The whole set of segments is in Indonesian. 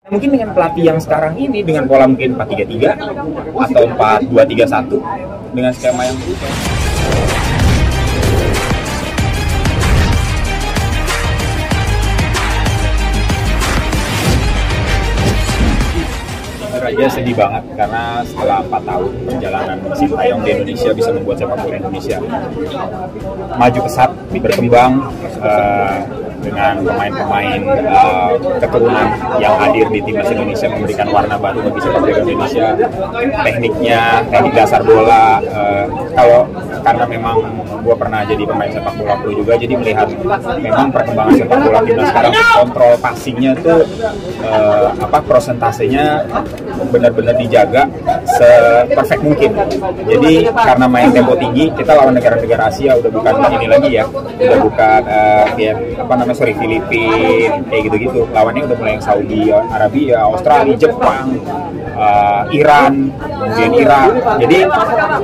Mungkin dengan pelatih yang sekarang ini, dengan pola mungkin 4-3-3 atau 4-2-3-1 dengan skema yang berubah. Aja sedih banget karena setelah 4 tahun perjalanan Sintayong di Indonesia bisa membuat sepak bola Indonesia maju pesat, berkembang dengan pemain-pemain keturunan yang hadir di timnas Indonesia, memberikan warna baru bagi sepak bola Indonesia. Teknik dasar bola, kalau karena memang gue pernah jadi pemain sepak bola pro juga, jadi melihat memang perkembangan sepak bola timnas sekarang, kontrol passingnya tuh prosentasenya benar-benar dijaga se-perfect mungkin. Jadi karena main tempo tinggi, kita lawan negara-negara Asia udah bukan ini lagi ya, udah bukan Filipina kayak gitu-gitu. Lawannya udah mulai yang Saudi Arabia, Australia, Jepang, Iran, kemudian Irak. Jadi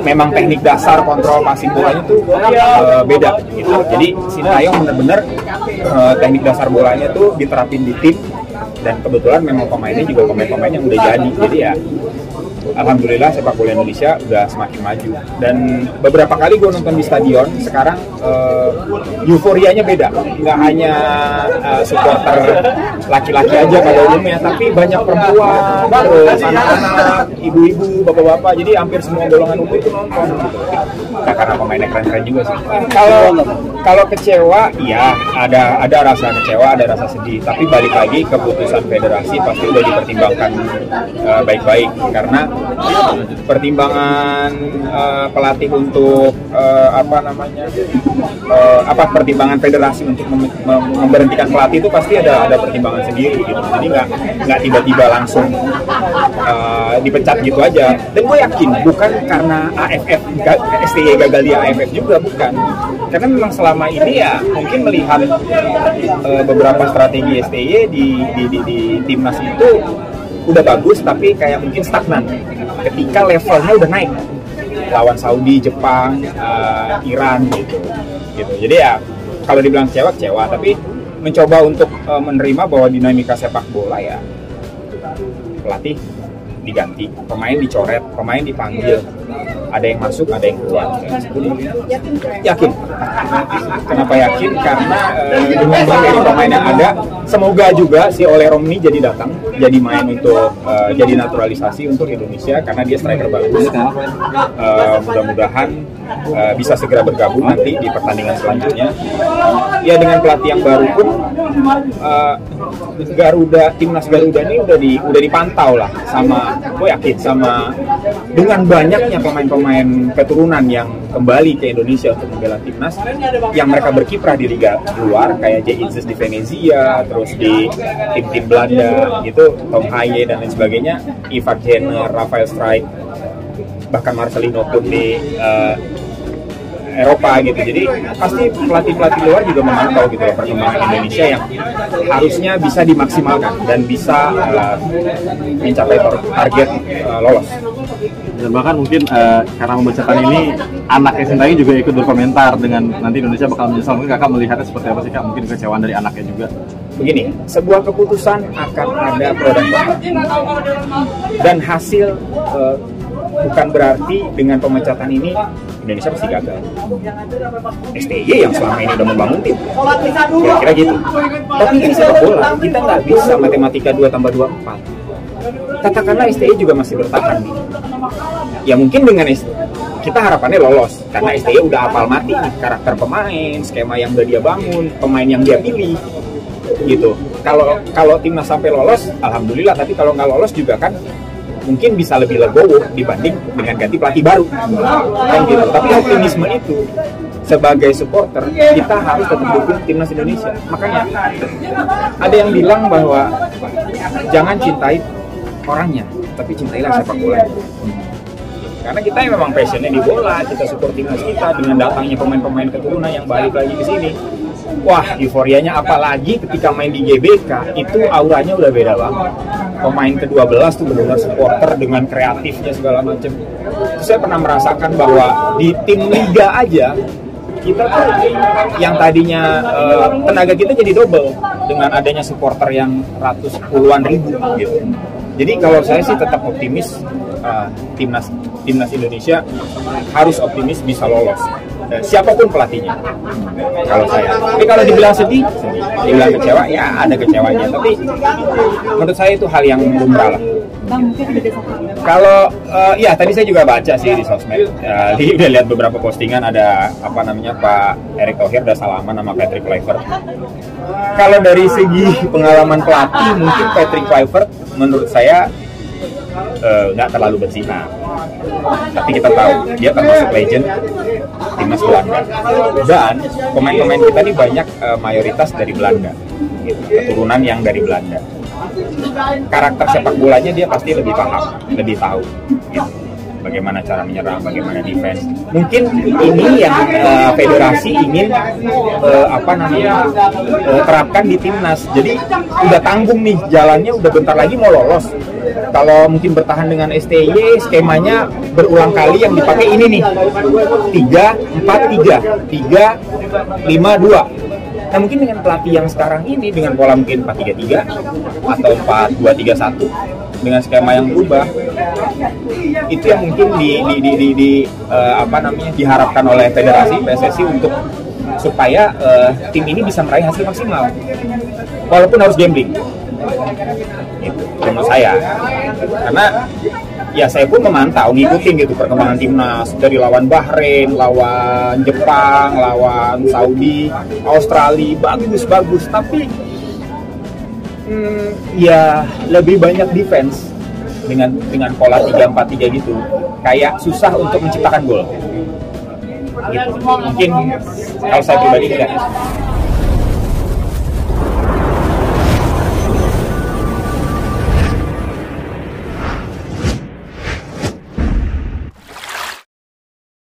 memang teknik dasar kontrol passing bolanya tuh beda gitu. Jadi Sintayong benar-benar teknik dasar bolanya tuh diterapin di tim, dan kebetulan memang pemainnya juga pemain-pemain yang udah jadi ya alhamdulillah sepak bola Indonesia udah semakin maju. Dan beberapa kali gue nonton di stadion sekarang, euforianya beda, nggak hanya supporter laki-laki aja pada umumnya, tapi banyak perempuan, terus anak-anak, ibu-ibu, bapak-bapak, jadi hampir semua golongan umur itu nonton gitu. Nah, karena pemainnya keren-keren juga sih. Kalau kecewa, ya ada rasa kecewa, ada rasa sedih. Tapi balik lagi, keputusan federasi pasti udah dipertimbangkan baik-baik, karena pertimbangan pelatih untuk pertimbangan federasi untuk memberhentikan pelatih itu pasti ada pertimbangan sendiri gitu. Jadi nggak tiba-tiba langsung dipecat gitu aja. Dan gue yakin bukan karena STY gagal di AFF juga, bukan. Karena memang selama ini ya mungkin melihat beberapa strategi STY di timnas itu udah bagus, tapi kayak mungkin stagnan ketika levelnya udah naik lawan Saudi, Jepang, Iran gitu. Jadi ya kalau dibilang kecewa, tapi mencoba untuk menerima bahwa dinamika sepak bola ya pelatih diganti, pemain dicoret, pemain dipanggil, ada yang masuk, ada yang keluar. Yakin. Kenapa yakin? Karena dengan materi pemain yang ada, semoga juga si Ole Romni jadi datang, jadi main untuk jadi naturalisasi untuk Indonesia, karena dia striker bagus. Mudah-mudahan bisa segera bergabung nanti di pertandingan selanjutnya. Ya dengan pelatih yang baru pun, timnas Garuda ini udah dipantau lah gue yakin sama dengan banyaknya pemain-pemain keturunan yang kembali ke Indonesia untuk membela timnas, yang mereka berkiprah di liga luar kayak Jay Itzes di Venezia, terus di tim-tim Belanda gitu, Tom Haye dan lain sebagainya, Ivar Jenner, Rafael Strijk, bahkan Marcelino pun di Eropa gitu. Jadi pasti pelatih-pelatih luar juga memantau gitu loh perkembangan Indonesia yang harusnya bisa dimaksimalkan dan bisa mencapai target lolos. Dan bahkan mungkin karena membacakan ini, anaknya Sintayong juga ikut berkomentar dengan nanti Indonesia bakal menyesal. Mungkin kakak melihatnya seperti apa sih kak? Mungkin kekecewaan dari anaknya juga. Begini, sebuah keputusan akan ada pro dan kontra, dan hasil bukan berarti dengan pemecatan ini Indonesia pasti gagal. STY yang selama ini udah membangun tim, kira-kira gitu. Tapi ini sepak bola, kita nggak bisa matematika 2+2 4. Katakanlah STY juga masih bertahan nih. Ya mungkin dengan kita harapannya lolos, karena STY udah hafal mati nih karakter pemain, skema yang udah dia bangun, pemain yang dia pilih gitu. Kalau timnas sampai lolos, alhamdulillah. Tapi kalau nggak lolos juga kan mungkin bisa lebih legowo dibanding dengan ganti pelatih baru kan gitu. Tapi optimisme itu sebagai supporter kita harus tetap dukung timnas Indonesia. Makanya ada yang bilang bahwa jangan cintai orangnya, tapi cintailah sepak bola. Karena kita memang passionnya di bola, kita support timnas kita. Dengan datangnya pemain-pemain keturunan yang balik lagi ke sini, wah euforianya, apalagi ketika main di GBK itu auranya udah beda banget. Pemain ke-12 tuh benar-benar supporter dengan kreatifnya segala macam. Saya pernah merasakan bahwa di tim liga aja kita tuh yang tadinya tenaga kita jadi double dengan adanya supporter yang ratus puluhan ribu gitu. Jadi kalau saya sih tetap optimis, timnas Indonesia harus optimis bisa lolos. Siapapun pelatihnya, kalau saya. Tapi kalau dibilang sedih, dibilang kecewa, ya ada kecewanya. Tapi menurut saya itu hal yang lumrah lah. Bang, mungkin ada satu. Kalau ya tadi saya juga baca sih di sosmed, udah lihat beberapa postingan ada apa namanya Pak Erick Thohir udah salaman sama Patrick Kluivert. Kalau dari segi pengalaman pelatih, mungkin Patrick Kluivert menurut saya nggak terlalu bersinar. Tapi kita tahu dia termasuk legend timnas Belanda. Dan pemain-pemain kita ini banyak mayoritas dari Belanda, gitu. Keturunan yang dari Belanda. Karakter sepak bolanya dia pasti lebih paham, lebih tahu, gitu. Bagaimana cara menyerang, bagaimana defense. Mungkin ini yang federasi ingin terapkan di timnas. Jadi udah tanggung nih jalannya, udah bentar lagi mau lolos. Kalau mungkin bertahan dengan STY, skemanya berulang kali yang dipakai ini nih, 3-4-3, 3-5-2. Nah mungkin dengan pelatih yang sekarang ini dengan pola mungkin 4-3-3 atau 4-2-3-1 dengan skema yang berubah, itu yang mungkin diharapkan oleh federasi PSSI untuk supaya tim ini bisa meraih hasil maksimal walaupun harus gambling. Itu menurut saya, karena ya saya pun memantau, ngikutin gitu perkembangan timnas dari lawan Bahrain, lawan Jepang, lawan Saudi, Australia, bagus, tapi ya lebih banyak defense dengan pola 3-4-3 gitu, kayak susah untuk menciptakan gol. Gitu. Mungkin kalau saya pribadi enggak.